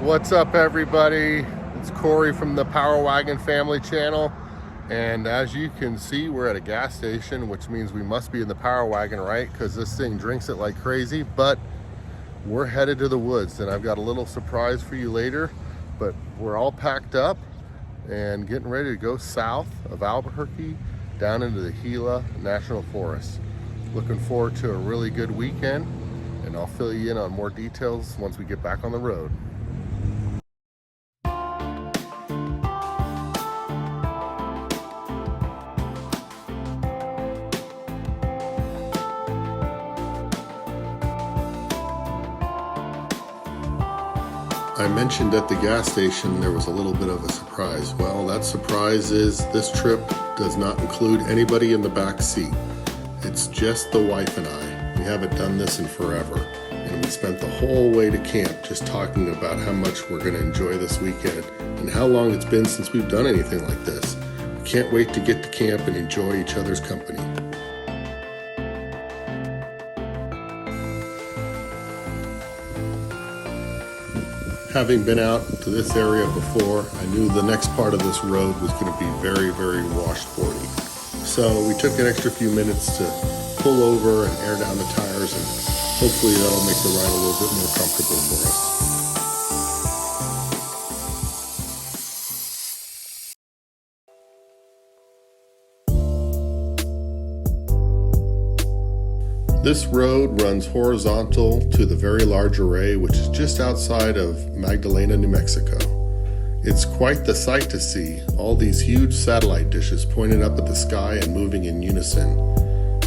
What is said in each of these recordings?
What's up, everybody? It's Corey from the Power Wagon Family Channel, and as you can see, we're at a gas station, which means we must be in the Power Wagon, right? Because this thing drinks it like crazy. But we're headed to the woods, and I've got a little surprise for you later. But we're all packed up and getting ready to go south of Albuquerque down into the Cibola National Forest. Looking forward to a really good weekend, and I'll fill you in on more details once we get back on the road. I mentioned at the gas station there was a little bit of a surprise. Well, that surprise is this trip does not include anybody in the back seat. It's just the wife and I. We haven't done this in forever, and we spent the whole way to camp just talking about how much we're going to enjoy this weekend and how long it's been since we've done anything like this. We can't wait to get to camp and enjoy each other's company. Having been out to this area before, I knew the next part of this road was going to be very, very washboardy. So we took an extra few minutes to pull over and air down the tires, and hopefully that'll make the ride a little bit more comfortable for us. This road runs horizontal to the very large array, which is just outside of Magdalena, New Mexico. It's quite the sight to see, all these huge satellite dishes pointed up at the sky and moving in unison.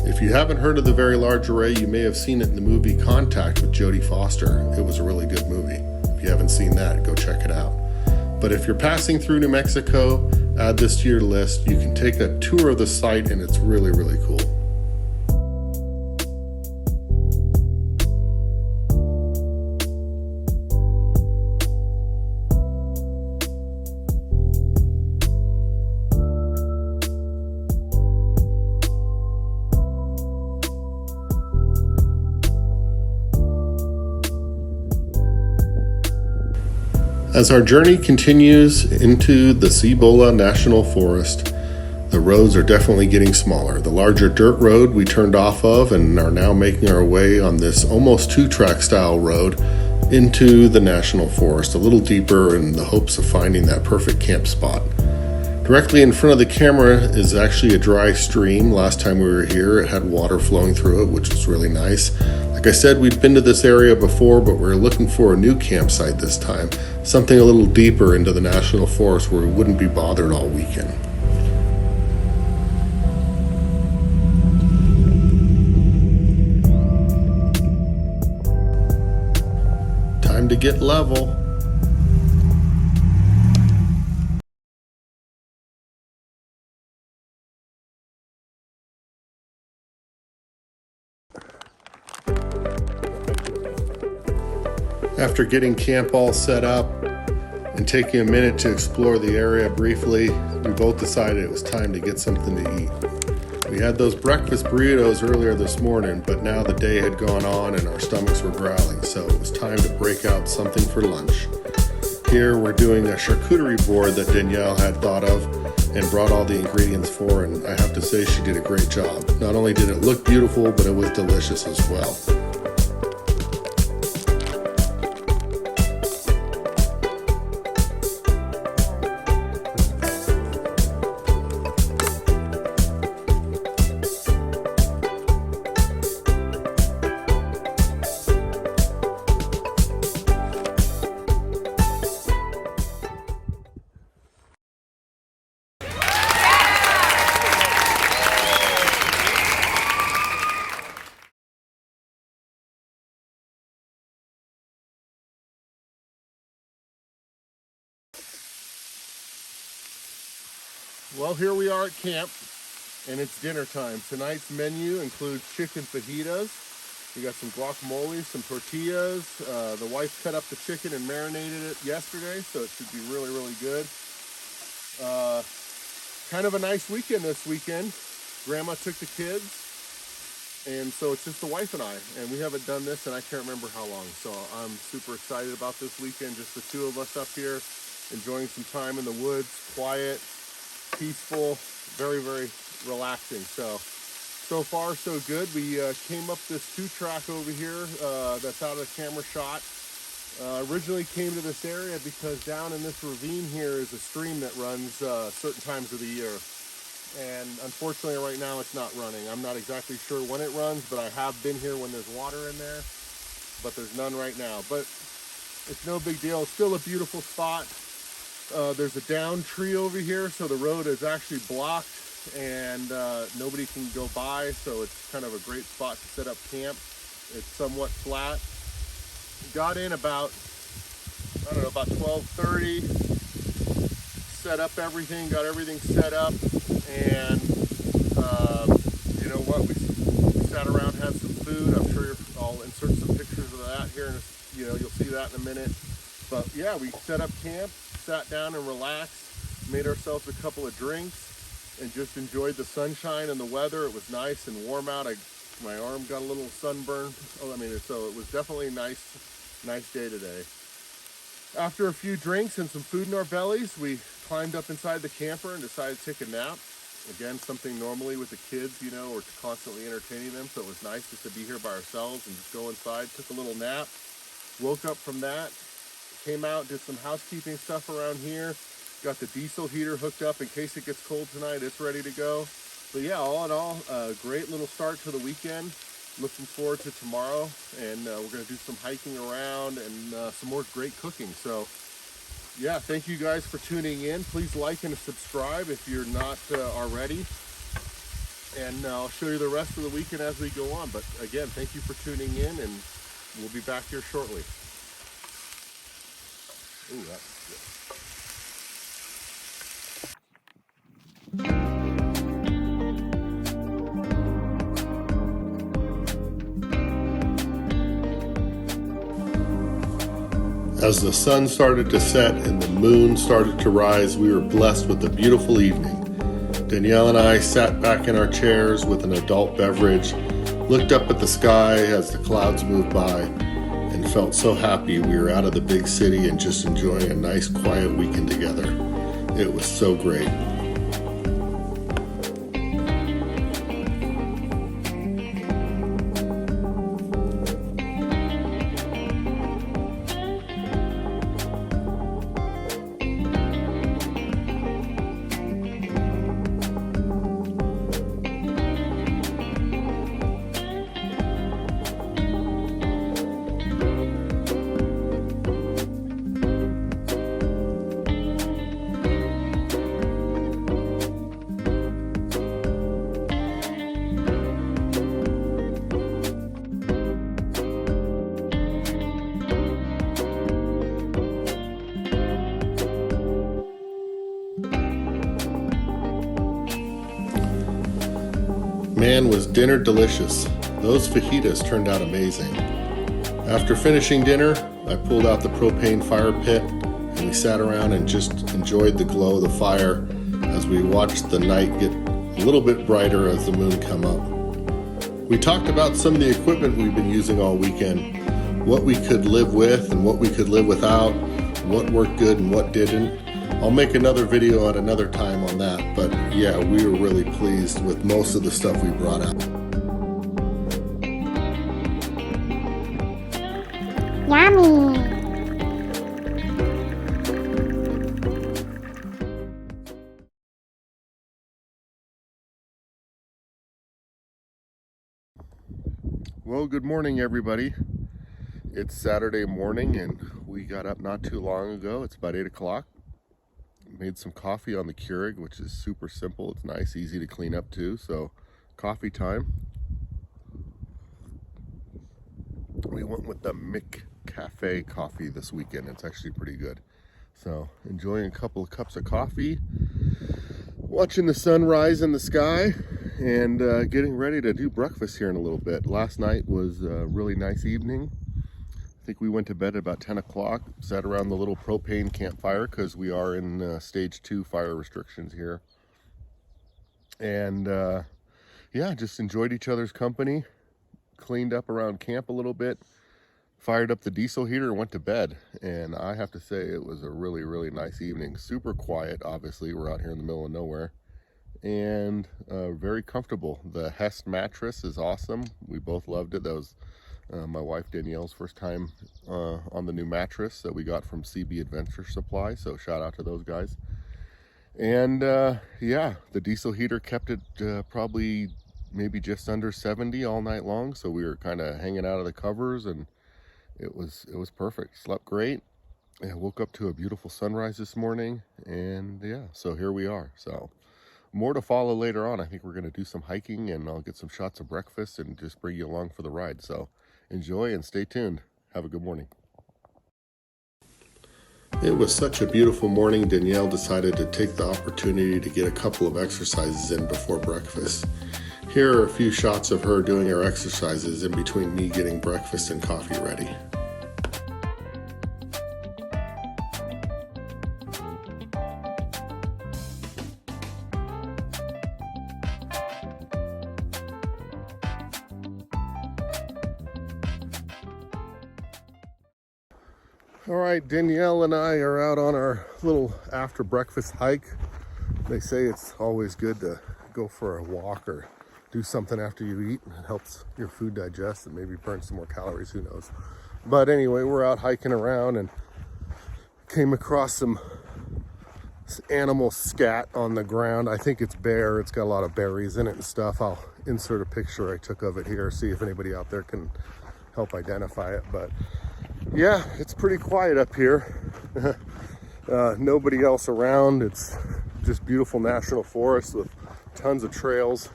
If you haven't heard of the Very Large Array, you may have seen it in the movie Contact with Jodie Foster. It was a really good movie. If you haven't seen that, go check it out. But if you're passing through New Mexico, add this to your list. You can take a tour of the site, and it's really, really cool. As our journey continues into the Cibola National Forest, the roads are definitely getting smaller. The larger dirt road we turned off of and are now making our way on this almost two-track style road into the National Forest, a little deeper in the hopes of finding that perfect camp spot. Directly in front of the camera is actually a dry stream. Last time we were here, it had water flowing through it, which was really nice. Like I said, we'd been to this area before, but we're looking for a new campsite this time, something a little deeper into the National Forest where we wouldn't be bothered all weekend. Time to get level. After getting camp all set up and taking a minute to explore the area briefly, we both decided it was time to get something to eat. We had those breakfast burritos earlier this morning, but now the day had gone on and our stomachs were growling, so it was time to break out something for lunch. Here we're doing a charcuterie board that Danielle had thought of and brought all the ingredients for, and I have to say she did a great job. Not only did it look beautiful, but it was delicious as well. Well, here we are at camp, and it's dinner time. Tonight's menu includes chicken fajitas. We got some guacamole, some tortillas. The wife cut up the chicken and marinated it yesterday, so it should be really, really good. Kind of a nice weekend this weekend. Grandma took the kids, And so it's just the wife and I, and we haven't done this and I can't remember how long. So I'm super excited about this weekend, just the two of us up here, enjoying some time in the woods, quiet, peaceful, very, very relaxing. So far so good. We came up this 2-track over here that's out of camera shot. Originally came to this area because down in this ravine here is a stream that runs certain times of the year. And unfortunately right now it's not running. I'm not exactly sure when it runs, but I have been here when there's water in there, but there's none right now. But it's no big deal. It's still a beautiful spot. There's a down tree over here, so the road is actually blocked and nobody can go by, so it's kind of a great spot to set up camp. It's somewhat flat. Got in about, I don't know, about 12:30, set up everything, got everything set up, and you know what, we sat around, had some food. I'm sure I'll insert some pictures of that here, and you know, you'll see that in a minute. But yeah, we set up camp, sat down and relaxed, made ourselves a couple of drinks, and just enjoyed the sunshine and the weather. It was nice and warm out. My arm got a little sunburn. Oh, I mean, so it was definitely a nice day today. After a few drinks and some food in our bellies, we climbed up inside the camper and decided to take a nap. Again, something normally with the kids, you know, we're constantly entertaining them, so it was nice just to be here by ourselves and just go inside. Took a little nap, woke up from that, came out, did some housekeeping stuff around here, got the diesel heater hooked up in case it gets cold tonight. It's ready to go. But yeah, all in all, a great little start to the weekend. Looking forward to tomorrow, and we're going to do some hiking around and some more great cooking. So yeah, thank you guys for tuning in. Please like and subscribe if you're not already, and I'll show you the rest of the weekend as we go on. But again, thank you for tuning in, and we'll be back here shortly. Ooh, that's good. As the sun started to set and the moon started to rise, we were blessed with a beautiful evening. Danielle and I sat back in our chairs with an adult beverage, looked up at the sky as the clouds moved by, and felt so happy we were out of the big city and just enjoying a nice quiet weekend together. It was so great. Man, was dinner delicious. Those fajitas turned out amazing. After finishing dinner, I pulled out the propane fire pit and we sat around and just enjoyed the glow of the fire as we watched the night get a little bit brighter as the moon come up. We talked about some of the equipment we've been using all weekend, what we could live with and what we could live without, what worked good and what didn't. I'll make another video at another time on that, but yeah, we were really pleased with most of the stuff we brought out. Yummy! Well, good morning, everybody. It's Saturday morning and we got up not too long ago. It's about 8 o'clock. Made some coffee on the Keurig, which is super simple. It's nice, easy to clean up too. So coffee time. We went with the Mick Cafe coffee this weekend. It's actually pretty good. So enjoying a couple of cups of coffee, watching the sun rise in the sky, and getting ready to do breakfast here in a little bit. Last night was a really nice evening. I think we went to bed at about 10 o'clock, sat around the little propane campfire because we are in stage 2 fire restrictions here. And yeah, just enjoyed each other's company, cleaned up around camp a little bit, fired up the diesel heater and went to bed. And I have to say it was a really, really nice evening. Super quiet, obviously. We're out here in the middle of nowhere. And very comfortable. The Hest mattress is awesome. We both loved it. That was my wife Danielle's first time on the new mattress that we got from CB Adventure Supply. So shout out to those guys. And yeah, the diesel heater kept it probably maybe just under 70 all night long. So we were kind of hanging out of the covers, and it was perfect. Slept great. I woke up to a beautiful sunrise this morning, and yeah, so here we are. So more to follow later on. I think we're going to do some hiking, and I'll get some shots of breakfast and just bring you along for the ride. So enjoy and stay tuned. Have a good morning. It was such a beautiful morning. Danielle decided to take the opportunity to get a couple of exercises in before breakfast. Here are a few shots of her doing her exercises in between me getting breakfast and coffee ready. All right, Danielle and I are out on our little after breakfast hike. They say it's always good to go for a walk or do something after you eat. It helps your food digest and maybe burn some more calories, who knows. But anyway, we're out hiking around and came across some animal scat on the ground. I think it's bear. It's got a lot of berries in it and stuff. I'll insert a picture I took of it here, see if anybody out there can help identify it. But yeah, it's pretty quiet up here. Nobody else around. It's just beautiful national forest with tons of trails.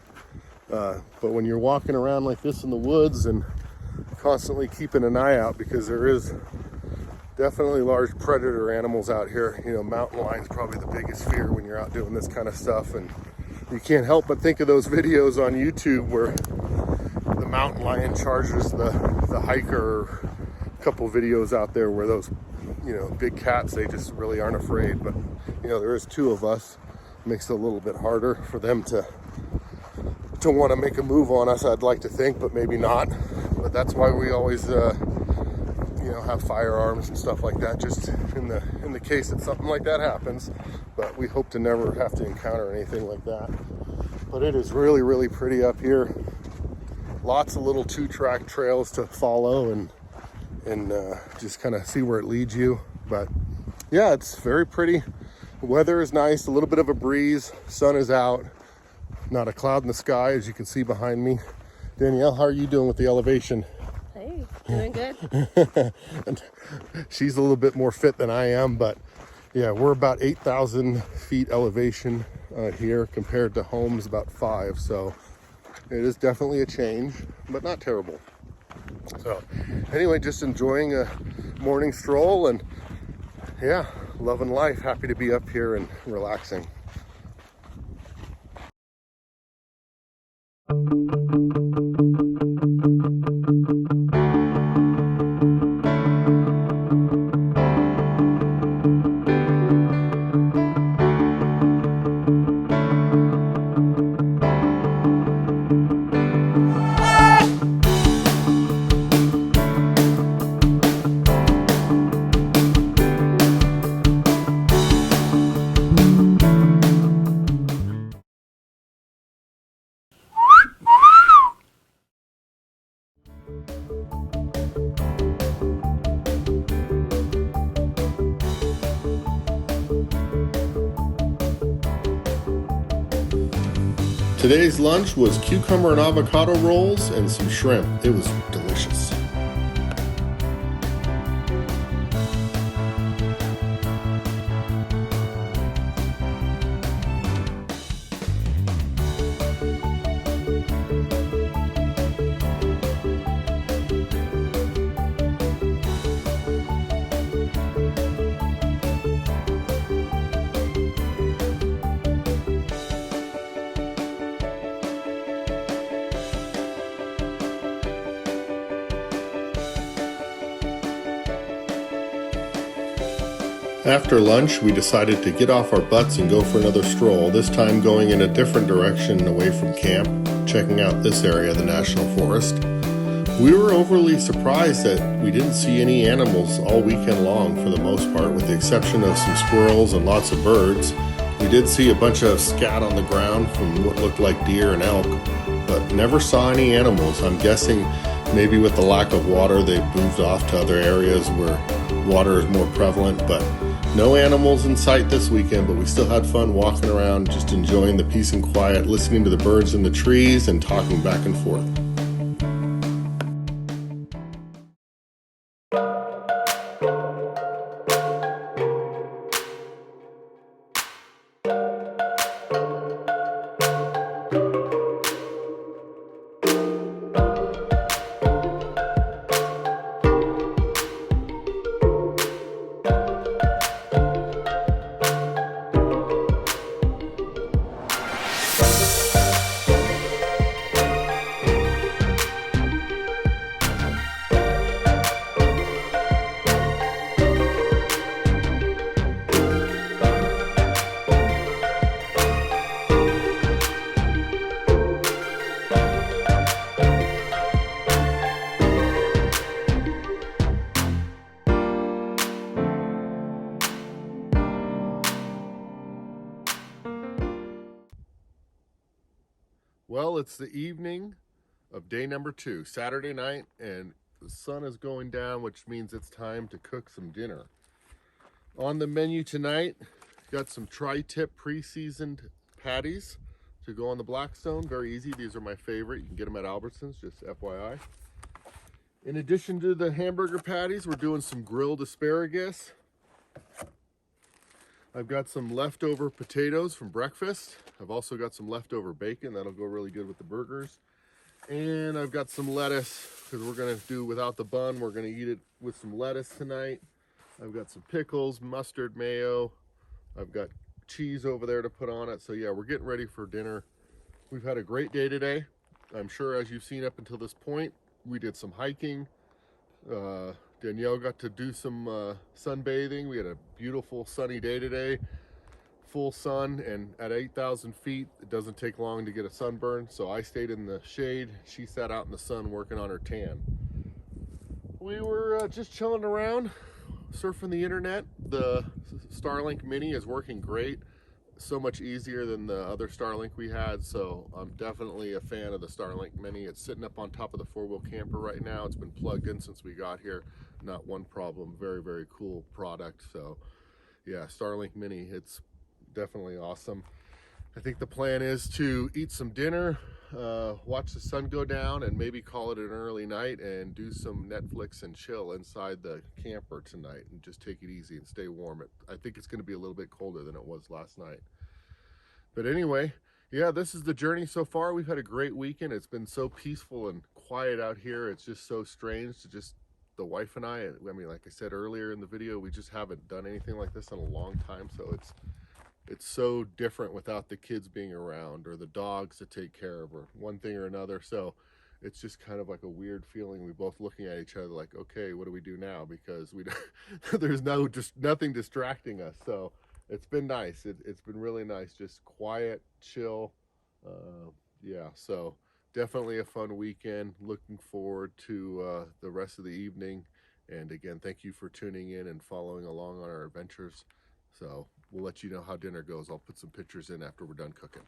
But when you're walking around like this in the woods and constantly keeping an eye out, because there is definitely large predator animals out here. You know, mountain lion's probably the biggest fear when you're out doing this kind of stuff. And you can't help but think of those videos on YouTube where the mountain lion charges the hiker. A couple videos out there where those, you know, big cats, they just really aren't afraid. But, you know, there is two of us. Makes it a little bit harder for them to want to make a move on us, I'd like to think, but maybe not. But that's why we always, you know, have firearms and stuff like that, just in the case that something like that happens. But we hope to never have to encounter anything like that. But it is really, really pretty up here. Lots of little 2-track trails to follow and just kind of see where it leads you. But yeah, it's very pretty. The weather is nice, a little bit of a breeze, sun is out, not a cloud in the sky, as you can see behind me. Danielle, how are you doing with the elevation? Hey, doing good. And she's a little bit more fit than I am, but yeah, we're about 8,000 feet elevation here compared to home's about 5. So it is definitely a change, but not terrible. So anyway, just enjoying a morning stroll and yeah, loving life. Happy to be up here and relaxing. Today's lunch was cucumber and avocado rolls and some shrimp. It was delicious. After lunch, we decided to get off our butts and go for another stroll, this time going in a different direction away from camp, checking out this area of the National Forest. We were overly surprised that we didn't see any animals all weekend long for the most part, with the exception of some squirrels and lots of birds. We did see a bunch of scat on the ground from what looked like deer and elk, but never saw any animals. I'm guessing maybe with the lack of water, they've moved off to other areas where water is more prevalent, but no animals in sight this weekend. But we still had fun walking around, just enjoying the peace and quiet, listening to the birds in the trees and talking back and forth. Well, it's the evening of day number 2, Saturday night, and the sun is going down, which means it's time to cook some dinner. On the menu tonight, got some tri-tip pre-seasoned patties to go on the Blackstone. Very easy. These are my favorite. You can get them at Albertsons, just FYI. In addition to the hamburger patties, we're doing some grilled asparagus. I've got some leftover potatoes from breakfast. I've also got some leftover bacon. That'll go really good with the burgers. And I've got some lettuce, because we're going to do without the bun. We're going to eat it with some lettuce tonight. I've got some pickles, mustard, mayo. I've got cheese over there to put on it. So yeah, we're getting ready for dinner. We've had a great day today. I'm sure, as you've seen up until this point, we did some hiking. Danielle got to do some sunbathing. We had a beautiful sunny day today, full sun, and at 8,000 feet, it doesn't take long to get a sunburn. So I stayed in the shade. She sat out in the sun working on her tan. We were just chilling around, surfing the internet. The Starlink Mini is working great. So much easier than the other Starlink we had, so I'm definitely a fan of the Starlink Mini. It's sitting up on top of the four-wheel camper right now. It's been plugged in since we got here. Not one problem. Very, very cool product. So yeah, Starlink Mini, it's definitely awesome. I think the plan is to eat some dinner, watch the sun go down, and maybe call it an early night and do some Netflix and chill inside the camper tonight and just take it easy and stay warm. I think it's going to be a little bit colder than it was last night. But anyway, yeah, this is the journey so far. We've had a great weekend. It's been so peaceful and quiet out here. It's just so strange to just the wife and I mean, like I said earlier in the video, we just haven't done anything like this in a long time. So it's so different without the kids being around or the dogs to take care of or one thing or another. So it's just kind of like a weird feeling. We both looking at each other like, okay, what do we do now? Because we there's nothing distracting us. So it's been nice. It's been really nice, just quiet, chill. Yeah, so definitely a fun weekend. Looking forward to the rest of the evening. And again, thank you for tuning in and following along on our adventures. So we'll let you know how dinner goes. I'll put some pictures in after we're done cooking.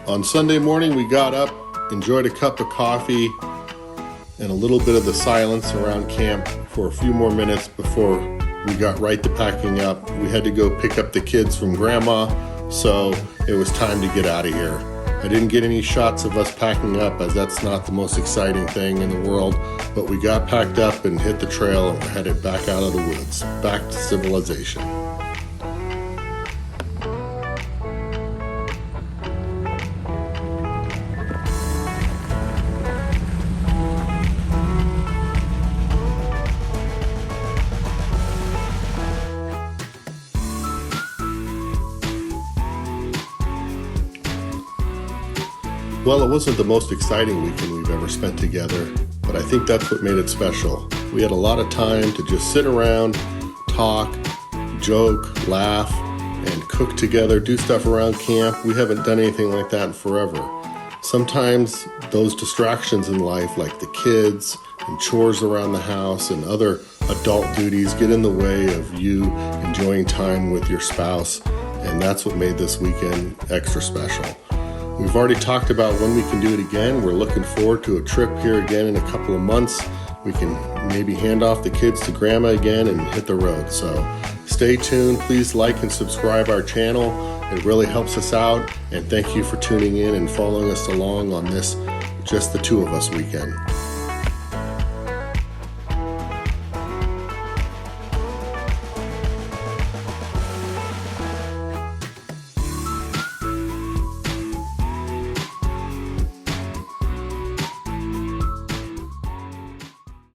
On Sunday morning, we got up, enjoyed a cup of coffee, and a little bit of the silence around camp for a few more minutes before we got right to packing up. We had to go pick up the kids from Grandma, so it was time to get out of here. I didn't get any shots of us packing up, as that's not the most exciting thing in the world, but we got packed up and hit the trail and we're headed back out of the woods, back to civilization. Well, it wasn't the most exciting weekend we've ever spent together, but I think that's what made it special. We had a lot of time to just sit around, talk, joke, laugh, and cook together, do stuff around camp. We haven't done anything like that in forever. Sometimes those distractions in life, like the kids and chores around the house and other adult duties, get in the way of you enjoying time with your spouse, and that's what made this weekend extra special. We've already talked about when we can do it again. We're looking forward to a trip here again in a couple of months. We can maybe hand off the kids to grandma again and hit the road. So stay tuned. Please like and subscribe our channel. It really helps us out. And thank you for tuning in and following us along on this Just the Two of Us weekend.